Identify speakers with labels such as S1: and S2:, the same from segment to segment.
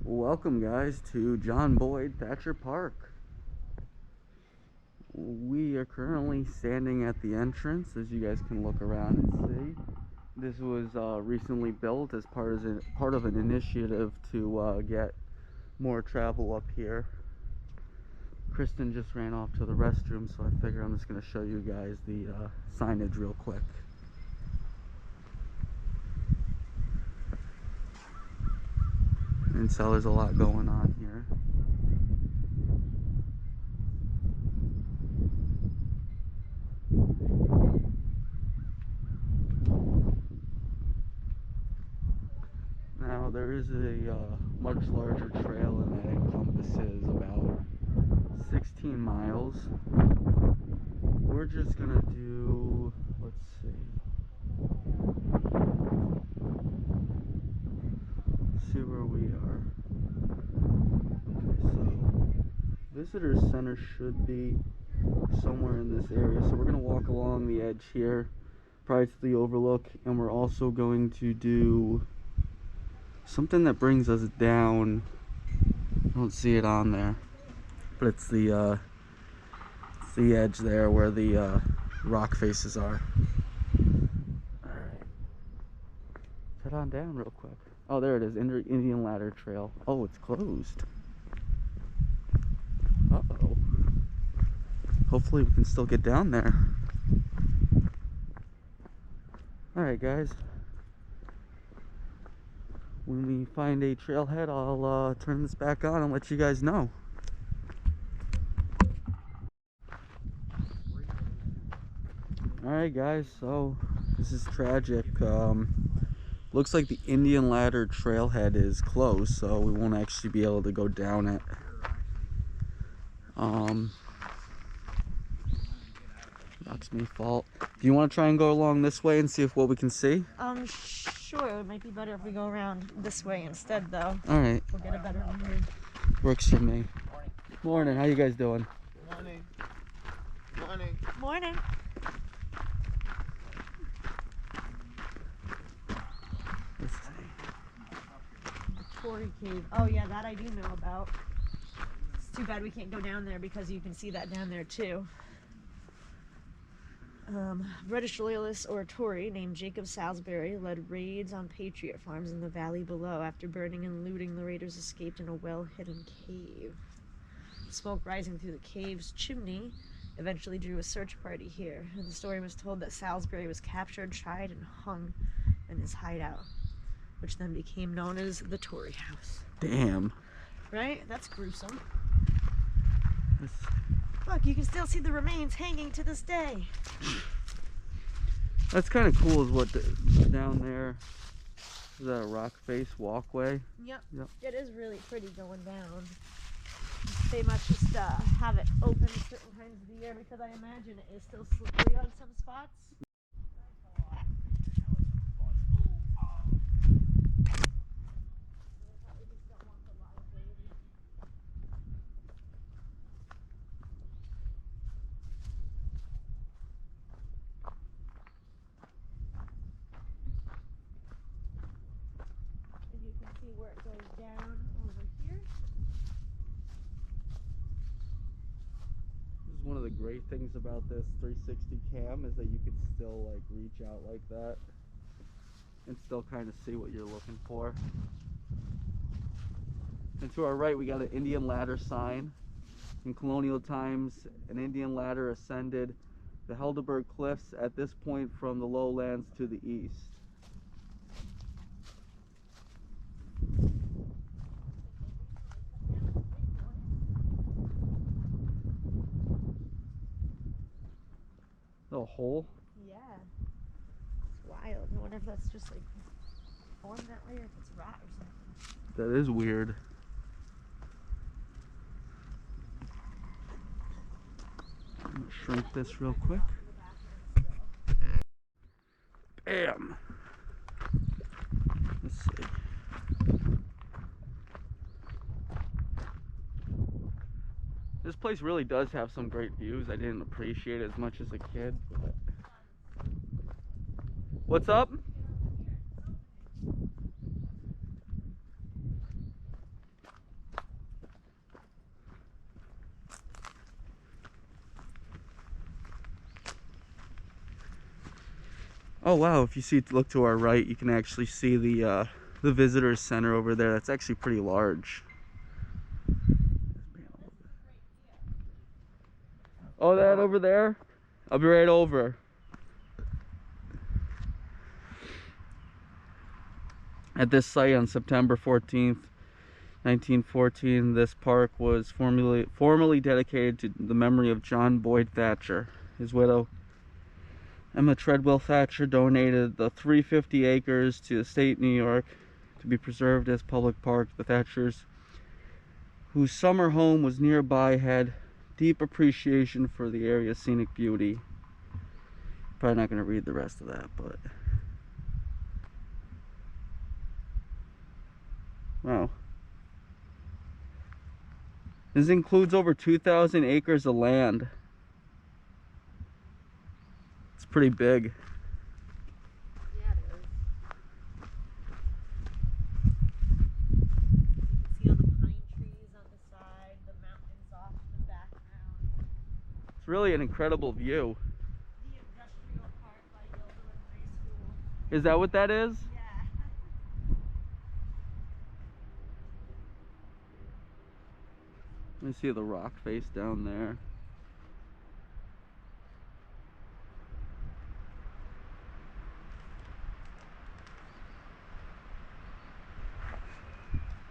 S1: Welcome guys to John Boyd Thatcher Park. We are currently standing at the entrance, as you guys can look around and see. This was recently built as part of an initiative to get more travel up here. Kristen just ran off to the restroom, so I figure I'm just going to show you guys the signage real quick. And so there's a lot going on here. Now there is a much larger trail, and that encompasses about 16 miles. We're just gonna do, let's see where we are. Okay, so visitor center should be somewhere in this area, so we're gonna walk along the edge here prior to the overlook, and we're also going to do something that brings us down. I don't see it on there, but it's the edge there where the rock faces are. Alright, head on down real quick. Oh, there it is, Indian Ladder Trail. Oh, it's closed. Uh-oh. Hopefully we can still get down there. Alright guys, when we find a trailhead, I'll turn this back on and let you guys know. Alright guys, so this is tragic. Looks like the Indian Ladder trailhead is closed, so we won't actually be able to go down it. That's my fault. Do you want to try and go along this way and see what we can see?
S2: Sure. It might be better if we go around this way instead, though.
S1: Alright.
S2: We'll get a better view.
S1: Works for me. Morning. How you guys doing?
S3: Morning. Morning.
S2: Morning.
S1: Let's see.
S2: The Tory Cave. Oh yeah, that I do know about. It's too bad we can't go down there because you can see that down there too. British loyalist or Tory named Jacob Salisbury led raids on Patriot farms in the valley below. After burning and looting, the raiders escaped in a well-hidden cave. Smoke rising through the cave's chimney eventually drew a search party here, and the story was told that Salisbury was captured, tried, and hung in his hideout, which then became known as the Tory House.
S1: Damn.
S2: Right? That's gruesome. Look, you can still see the remains hanging to this day.
S1: That's kind of cool, is what down there. Is that a rock face walkway?
S2: Yep.
S1: Yep.
S2: It is really pretty going down. They must just have it open certain times of the year because I imagine it is still slippery on some spots. And you can see where it goes down over here.
S1: This is one of the great things about this 360 cam, is that you could still like reach out like that and still kind of see what you're looking for. And to our right, we got an Indian ladder sign. In colonial times, an Indian ladder ascended the Helderberg Cliffs at this point from the lowlands to the east. The hole?
S2: Yeah. It's wild. I wonder if that's just like formed that way or if it's rot or something.
S1: That is weird. I'm gonna shrink this real quick. Bam! Let's see. This place really does have some great views. I didn't appreciate it as much as a kid. But... What's up? Oh wow, if you see, look to our right, you can actually see the visitors center over there. That's actually pretty large. Oh, that over there? I'll be right over. At this site on September 14th, 1914, this park was formally dedicated to the memory of John Boyd Thatcher. His widow, Emma Treadwell Thatcher, donated the 350 acres to the state of New York to be preserved as public park. The Thatchers, whose summer home was nearby, had deep appreciation for the area's scenic beauty. Probably not going to read the rest of that, but wow. This includes over 2,000 acres of land. It's pretty big.
S2: Yeah, it is. You can see all the pine trees on the side, the mountains off in the background.
S1: It's really an incredible view.
S2: The industrial park by Yale High School.
S1: Is that what that is?
S2: Yeah.
S1: Let me see the rock face down there.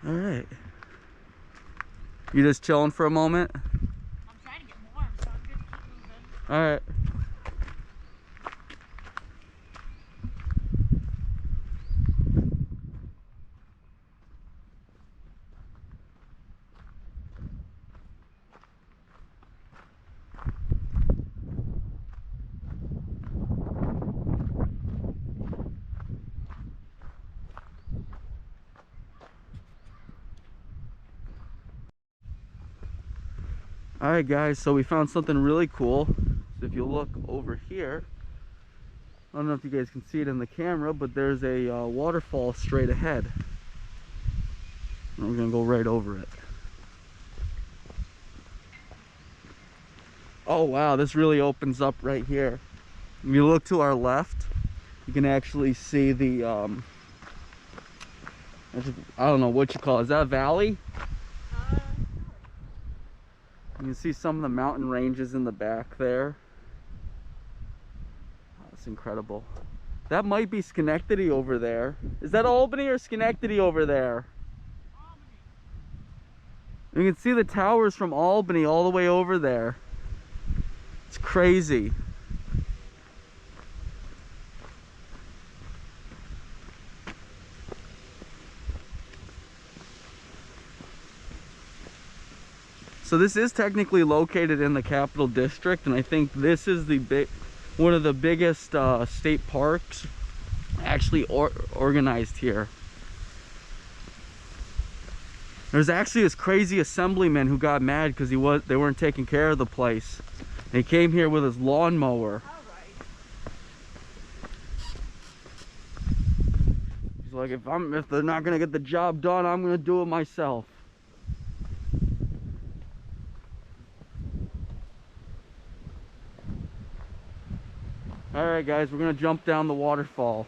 S1: All right. You just chilling for a moment?
S2: I'm trying to get warm, so I'm good to keep moving.
S1: All right. Alright guys, so we found something really cool. So if you look over here, I don't know if you guys can see it in the camera, but there's a waterfall straight ahead. And we're gonna go right over it. Oh wow, this really opens up right here. If you look to our left, you can actually see the I don't know what you call it. Is that a valley? You can see some of the mountain ranges in the back there. Oh, that's incredible. That might be Schenectady over there. Is that Albany or Schenectady over there? Albany. You can see the towers from Albany all the way over there. It's crazy. So this is technically located in the Capital District, and I think this is one of the biggest state parks actually organized here. There's actually this crazy assemblyman who got mad because they weren't taking care of the place. And he came here with his lawnmower. He's like, if they're not gonna get the job done, I'm gonna do it myself. Alright guys, we're gonna jump down the waterfall.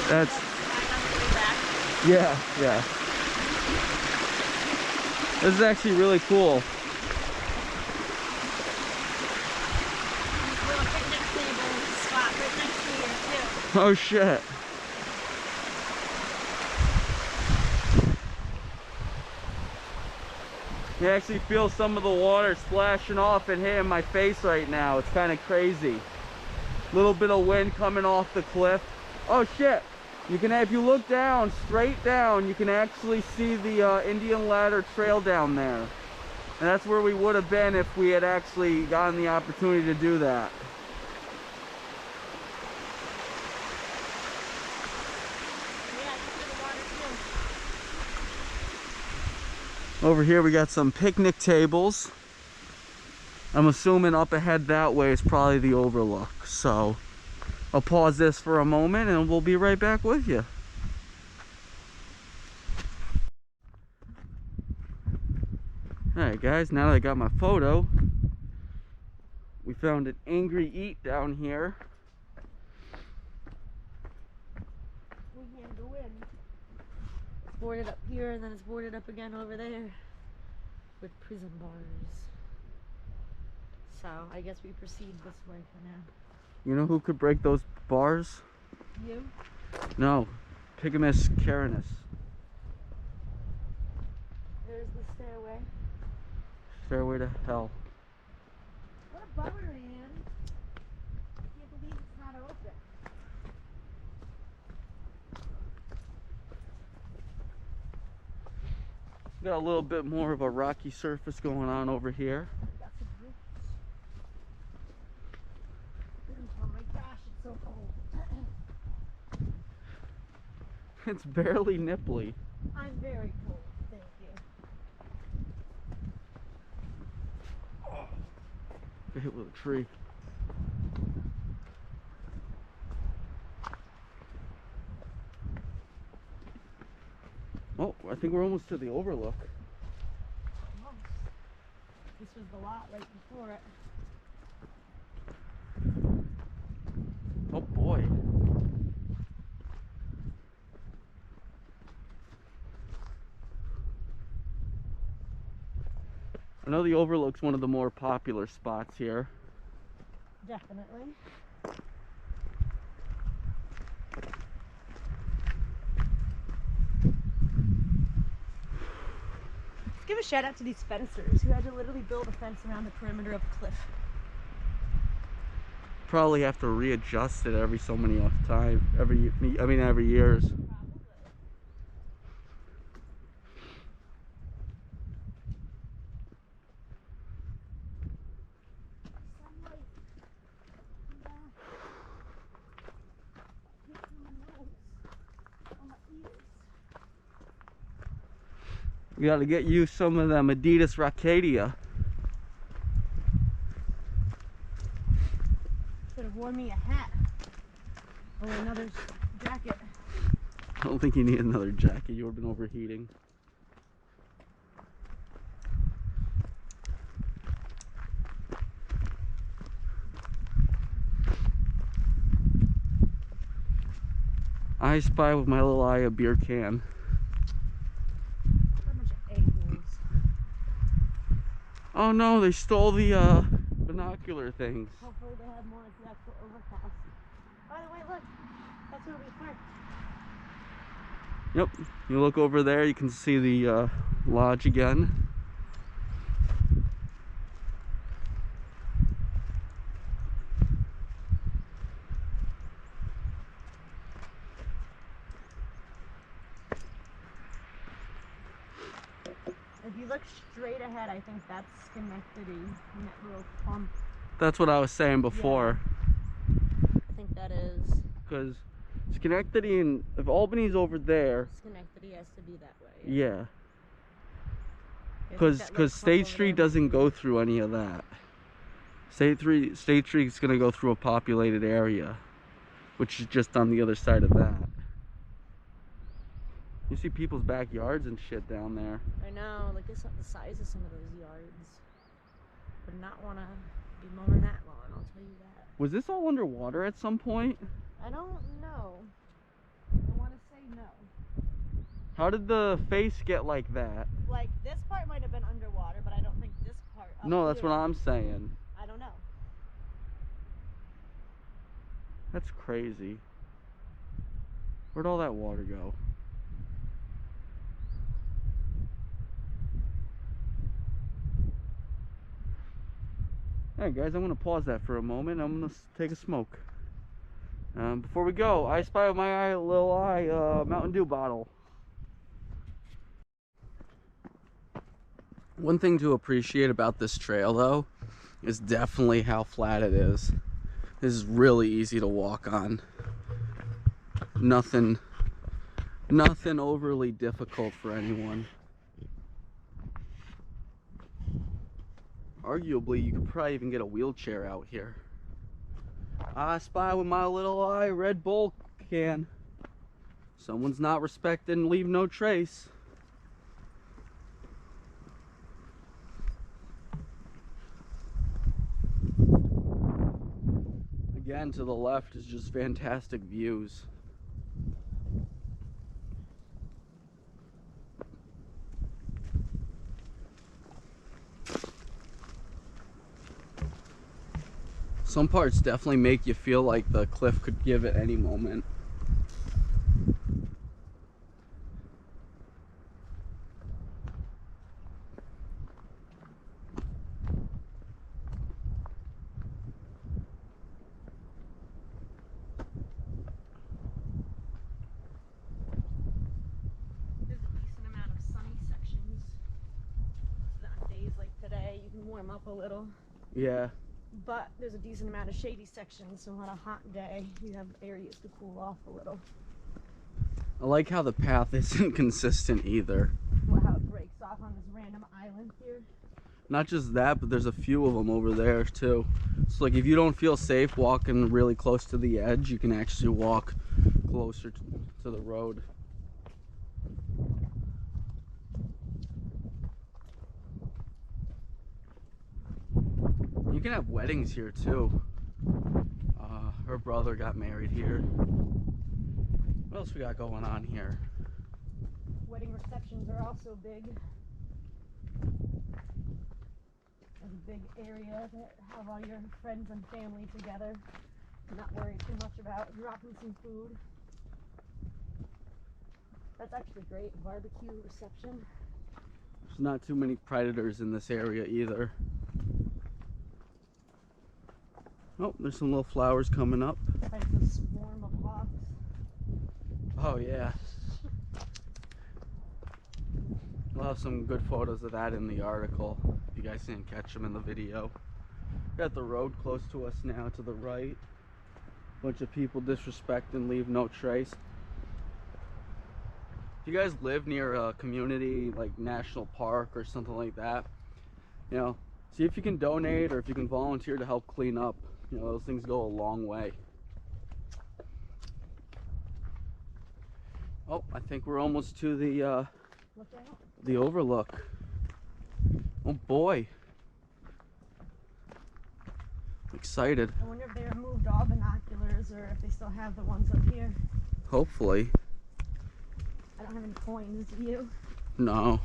S1: That's yeah. This is actually really cool. Oh shit. You actually feel some of the water splashing off and hitting my face right now. It's kind of crazy. Little bit of wind coming off the cliff. Oh shit. You can, if you look down, straight down, you can actually see the Indian Ladder Trail down there. And that's where we would have been if we had actually gotten the opportunity to do that. Over here we got some picnic tables. I'm assuming up ahead that way is probably the overlook. So I'll pause this for a moment and we'll be right back with you. Alright guys, now that I got my photo, we found an angry eat down here.
S2: We can't go in. It's boarded up here and then it's boarded up again over there with prison bars. So I guess we proceed this way for now.
S1: You know who could break those bars?
S2: You?
S1: No, Pigamus Carinus.
S2: There's the stairway.
S1: Stairway to hell.
S2: What a bummer, man. I can't believe it's not open.
S1: Got a little bit more of a rocky surface going on over here.
S2: Got some roots. Oh my gosh, it's so cold.
S1: It's barely nipply.
S2: I'm very cold, thank you.
S1: Got hit with a tree. Oh, I think we're almost to the overlook.
S2: Almost. This was the lot right before it.
S1: Oh boy. I know the overlook's one of the more popular spots here.
S2: Definitely. Let's give a shout out to these fencers who had to literally build a fence around the perimeter of a cliff.
S1: Probably have to readjust it every so many time, every years. We got to get you some of them Adidas Rockadia.
S2: Should have worn me a hat or another jacket.
S1: I don't think you need another jacket. You would have been overheating. I spy with my little eye a beer can. Oh no, they stole the binocular things.
S2: Hopefully they have more at the actual overpass. By the way, look, that's where we parked.
S1: Yep, you look over there, you can see the lodge again.
S2: If you look straight ahead, I think that's Schenectady, that little pump.
S1: That's what I was saying before.
S2: Yeah. I think that is.
S1: Because Schenectady and if Albany's over there.
S2: Schenectady has to be that way.
S1: Yeah. Because State Street doesn't go through any of that. State Street's gonna go through a populated area, which is just on the other side of that. You see people's backyards and shit down there.
S2: I know, look at the size of some of those yards. Would not want to be mowing that lawn, I'll tell you that.
S1: Was this all underwater at some point?
S2: I don't know. I want to say no.
S1: How did the face get like that?
S2: Like, this part might have been underwater, but I don't think this part up
S1: No, that's
S2: here.
S1: what I'm saying.
S2: I don't know.
S1: That's crazy. Where'd all that water go? Alright guys, I'm going to pause that for a moment. I'm going to take a smoke. Before we go, I spy with my little eye Mountain Dew bottle. One thing to appreciate about this trail though is definitely how flat it is. This is really easy to walk on. Nothing overly difficult for anyone. Arguably, you could probably even get a wheelchair out here. I spy with my little eye Red Bull can. Someone's not respected and leave no trace. Again, to the left is just fantastic views. Some parts definitely make you feel like the cliff could give at any moment.
S2: There's a decent amount of sunny sections. So on days like today, you can warm up a little.
S1: Yeah.
S2: But there's a decent amount of shady sections, so on a hot day, you have areas to cool off a little.
S1: I like how the path isn't consistent either.
S2: Well, how it breaks off on this random island here.
S1: Not just that, but there's a few of them over there too. So like if you don't feel safe walking really close to the edge, you can actually walk closer to the road. You can have weddings here too. Her brother got married here. What else we got going on here?
S2: Wedding receptions are also big. There's a big area to have all your friends and family together. Not worry too much about dropping some food. That's actually great. Barbecue reception.
S1: There's not too many predators in this area either. Oh, there's some little flowers coming up.
S2: There's a swarm of hawks.
S1: Oh yeah. We'll have some good photos of that in the article. If you guys didn't catch them in the video. Got the road close to us now to the right. Bunch of people disrespect and leave no trace. If you guys live near a community like national park or something like that, you know, see if you can donate or if you can volunteer to help clean up. You know, those things go a long way. Oh, I think we're almost to the overlook. Oh boy. I'm excited.
S2: I wonder if they removed all binoculars or if they still have the ones up here.
S1: Hopefully.
S2: I don't have any coins, do you?
S1: No.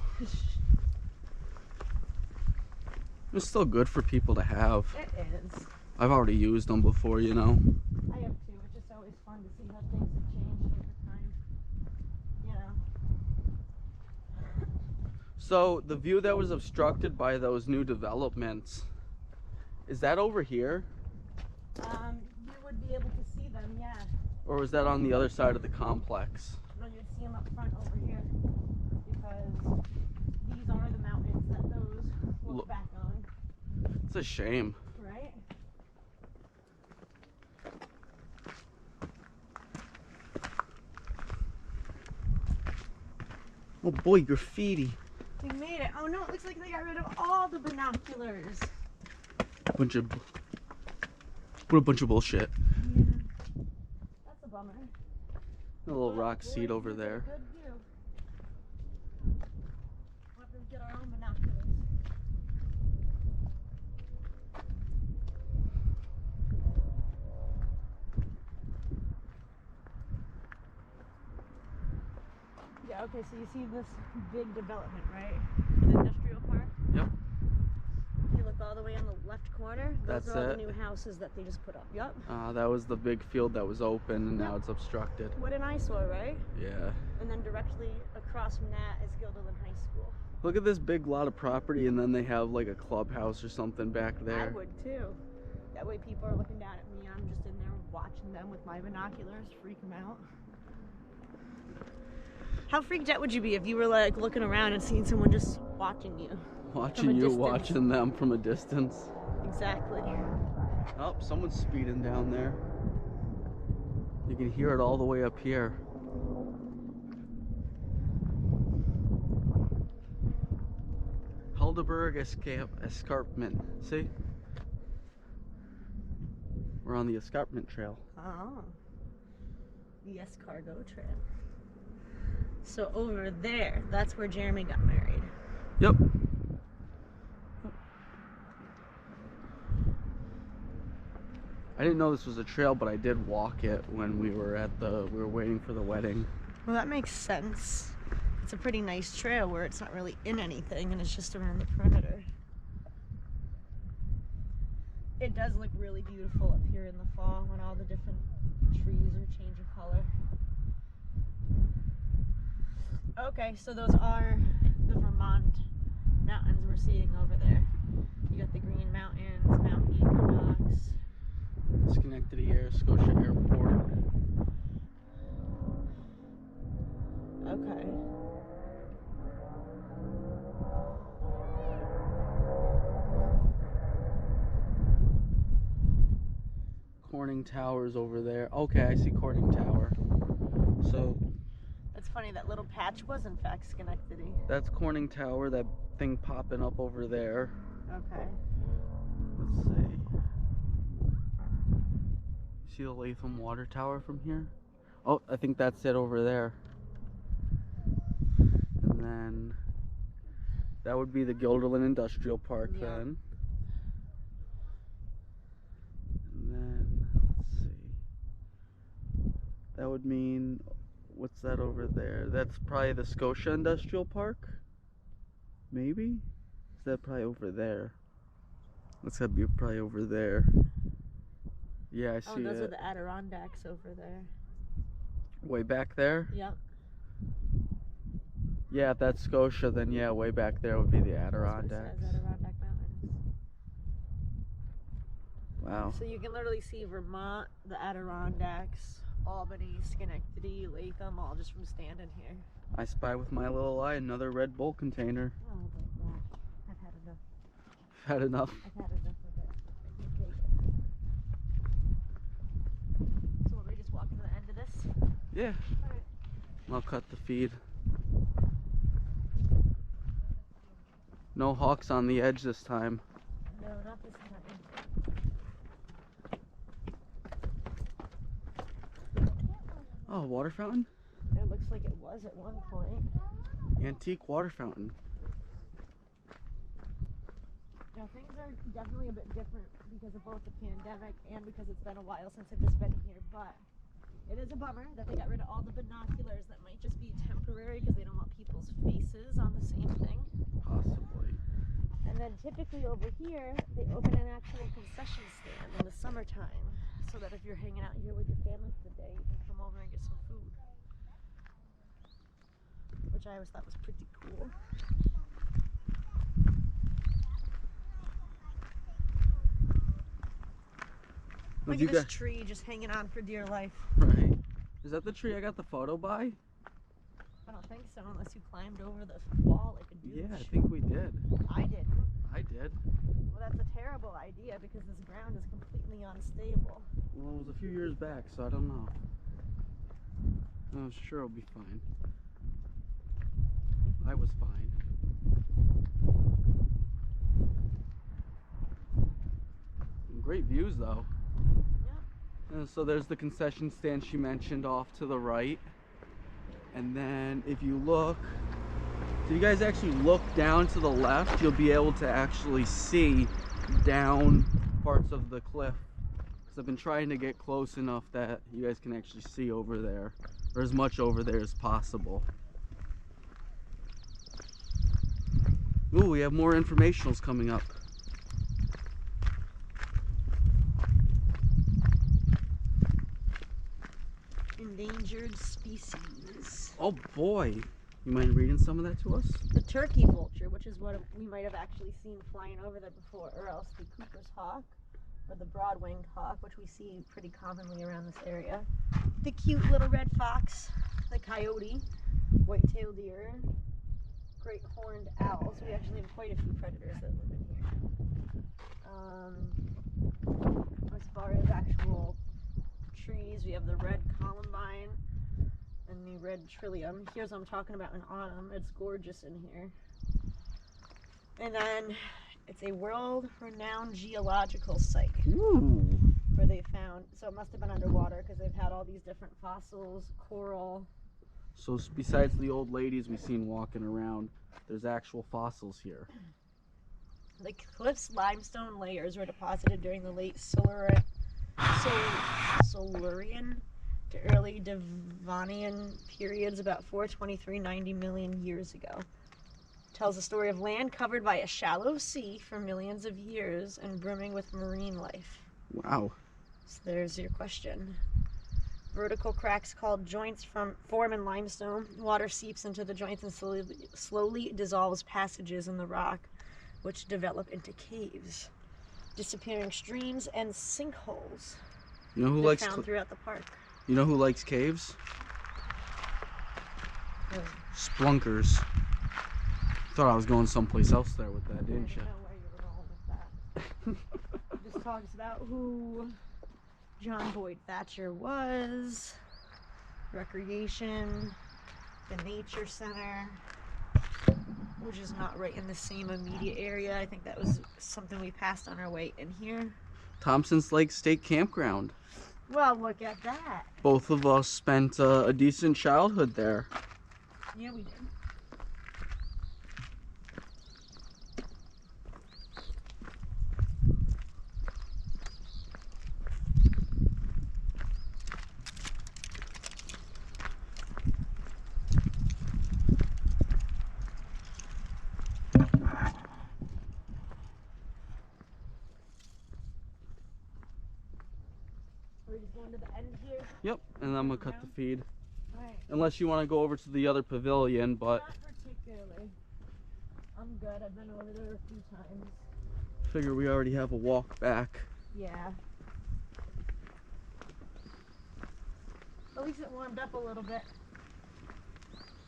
S1: It's still good for people to have.
S2: It is.
S1: I've already used them before, you know.
S2: I have too. It's just always fun to see how things have changed over time. You know.
S1: So the view that was obstructed by those new developments, is that over here?
S2: You would be able to see them, yeah.
S1: Or was that on the other side of the complex?
S2: No, you'd see them up front over here. Because these are the mountains that those look back on.
S1: It's a shame.
S2: Right?
S1: Oh boy, graffiti.
S2: We made it. Oh no, it looks like they got rid of all the binoculars.
S1: What a bunch of bullshit.
S2: Yeah. That's a bummer.
S1: A little rock seat over there.
S2: Good view. We'll have to get our own binoculars. Yeah, okay, so you see this big development, right? The industrial park?
S1: Yep.
S2: If you look all the way on the left corner, those
S1: That's
S2: are all
S1: it.
S2: the new houses that they just put up. Yep.
S1: That was the big field that was open and now it's obstructed.
S2: What an eyesore, right?
S1: Yeah.
S2: And then directly across from that is Guilderland High School.
S1: Look at this big lot of property and then they have like a clubhouse or something back there.
S2: I would too. That way people are looking down at me. I'm just in there watching them with my binoculars, freak them out. How freaked out would you be if you were like looking around and seeing someone just watching you?
S1: Watching you,
S2: distance.
S1: watching them from a distance.
S2: Exactly.
S1: Oh, someone's speeding down there. You can hear it all the way up here. Escarpment. See? We're on the Escarpment Trail.
S2: Oh. The Escargot Trail. So over there, that's where Jeremy got married.
S1: Yep. I didn't know this was a trail, but I did walk it when we were waiting for the wedding.
S2: Well, that makes sense. It's a pretty nice trail where it's not really in anything and it's just around the perimeter. It does look really beautiful up here in the fall when all the different trees are changing color. Okay, so those are the Vermont mountains we're seeing over there. You got the Green Mountains, Mount Equinox.
S1: Schenectady, Scotia Airport.
S2: Okay.
S1: Corning Tower's over there. Okay, I see Corning Tower. So
S2: It's funny, that little patch was in fact Schenectady.
S1: that's Corning Tower, that thing popping up over there.
S2: Okay.
S1: Let's see. See the Latham Water Tower from here? Oh, I think that's it over there. And then that would be the Guilderland Industrial Park then. And then, let's see. That would mean, what's that over there? That's probably the Scotia Industrial Park? Maybe? Is that probably over there? That's gotta be probably over there. Yeah, I see
S2: Oh, those
S1: it.
S2: are the Adirondacks over there.
S1: Way back there?
S2: Yep.
S1: Yeah, if that's Scotia, then yeah, way back there would be the Adirondacks.
S2: That's what it says, Adirondack Mountains.
S1: Wow.
S2: So you can literally see Vermont, the Adirondacks, Albany, Schenectady, Latham, all just from standing here.
S1: I spy with my little eye another Red Bull container.
S2: Oh my gosh, I've had enough.
S1: Had enough.
S2: I've had enough of it. I can't take it. So will we just walk to the end of this?
S1: Yeah.
S2: Alright.
S1: I'll cut the feed. No hawks on the edge this time.
S2: No, not this time.
S1: Oh, water fountain?
S2: It looks like it was at one point.
S1: Antique water fountain.
S2: Now things are definitely a bit different because of both the pandemic and because it's been a while since I've just been here, but it is a bummer that they got rid of all the binoculars that might just be temporary because they don't want people's faces on the same thing.
S1: Possibly.
S2: And then typically over here, they open an actual concession stand in the summertime so that if you're hanging out here with your family for the day, you can come over and get some food. Which I always thought was pretty cool. Look at this tree just hanging on for dear life.
S1: Right. Is that the tree I got the photo by?
S2: I don't think so, unless you climbed over the wall like a douche.
S1: Yeah, I think we did.
S2: I didn't.
S1: I did.
S2: Well, that's a terrible idea because this ground is completely unstable.
S1: Well, it was a few years back, so I don't know. I'm sure it'll be fine. I was fine. Great views though.
S2: Yeah.
S1: So there's the concession stand she mentioned off to the right. And then if you look, if you guys actually look down to the left, you'll be able to actually see down parts of the cliff. Because I've been trying to get close enough that you guys can actually see over there, or as much over there as possible. Ooh, we have more informationals coming up.
S2: Endangered species.
S1: Oh boy, you mind reading some of that to us?
S2: The turkey vulture, which is what we might have actually seen flying over there before, or else the Cooper's hawk, or the broad-winged hawk, which we see pretty commonly around this area. The cute little red fox, the coyote, white-tailed deer, great horned owls. We actually have quite a few predators that live in here. As far as actual trees, we have the red columbine and the red trillium. Here's what I'm talking about in autumn. It's gorgeous in here. And then it's a world-renowned geological site
S1: Ooh.
S2: where they found, so it must have been underwater because they've had all these different fossils, coral.
S1: So besides the old ladies we've seen walking around, there's actual fossils here.
S2: The cliff's limestone layers were deposited during the late Silurian to early Devonian periods about 423.90 million years ago. Tells the story of land covered by a shallow sea for millions of years and brimming with marine life.
S1: Wow.
S2: So there's your question. Vertical cracks called joints form in limestone. Water seeps into the joints and slowly dissolves passages in the rock, which develop into caves. Disappearing streams and sinkholes.
S1: You know who
S2: They're
S1: likes
S2: found throughout the park.
S1: You know who likes caves?
S2: Really?
S1: Splunkers. Thought I was going someplace else there with that, didn't you?
S2: I didn't know where you were going with that. It just talks about who John Boyd Thatcher was, recreation, the nature center, which is not right in the same immediate area. I think that was something we passed on our way in here.
S1: Thompson's Lake State Campground.
S2: Well, look at that.
S1: Both of us spent a decent childhood there.
S2: Yeah, we did. We're just going to the end here.
S1: Yep, and I'm gonna cut the feed.
S2: Alright.
S1: Unless you want to go over to the other pavilion, but
S2: Not particularly. I'm good. I've been over there a few times.
S1: figure we already have a walk back.
S2: Yeah. At least it warmed up a little bit.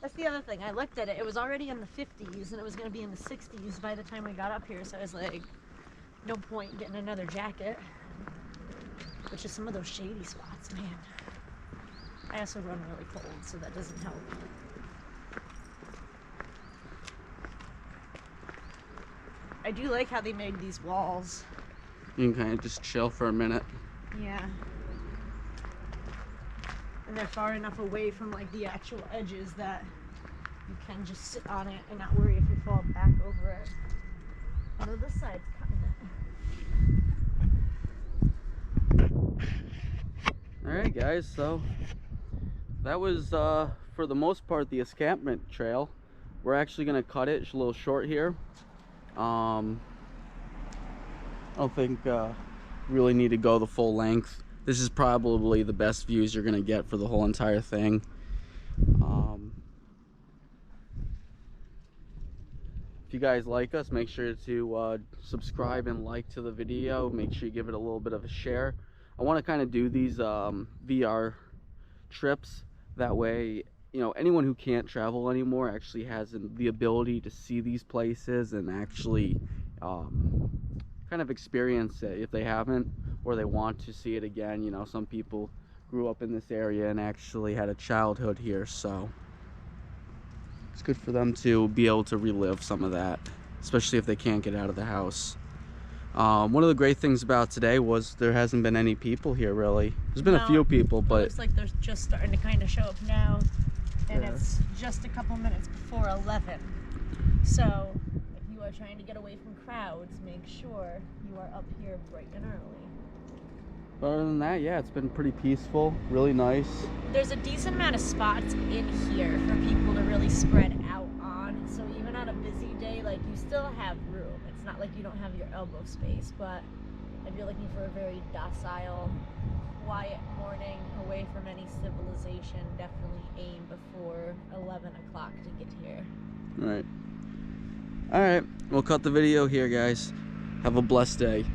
S2: That's the other thing. I looked at it. It was already in the 50s and it was going to be in the 60s by the time we got up here. So I was like, no point getting another jacket. Which is some of those shady spots, man. I also run really cold, so that doesn't help. I do like how they made these walls.
S1: You can kind of just chill for a minute.
S2: Yeah. And they're far enough away from like the actual edges that you can just sit on it and not worry if you fall back over it. Although this side's cutting it.
S1: Alright guys, so that was for the most part the Escarpment trail. We're actually going to cut it. It's a little short here. I don't think really need to go the full length. This is probably the best views you're going to get for the whole entire thing. If you guys like us, make sure to subscribe and like to the video. Make sure you give it a little bit of a share. I want to kind of do these VR trips. That way, you know, anyone who can't travel anymore actually has the ability to see these places and actually kind of experience it if they haven't, or they want to see it again. You know, some people grew up in this area and actually had a childhood here, so it's good for them to be able to relive some of that, especially if they can't get out of the house. One of the great things about today was there hasn't been any people here really. There's been a few people, but
S2: it looks like they're just starting to kind of show up now, and
S1: yeah.
S2: it's just a couple minutes before 11. So if you are trying to get away from crowds, make sure you are up here bright and early.
S1: But other than that, yeah, it's been pretty peaceful, really nice.
S2: There's a decent amount of spots in here for people to really spread out on. So even on a busy day, like, you still have room. It's not like you don't have your elbow space, but if you're looking for a very docile, quiet morning away from any civilization, definitely aim before 11 o'clock to get here.
S1: All right, we'll cut the video here, guys. Have a blessed day.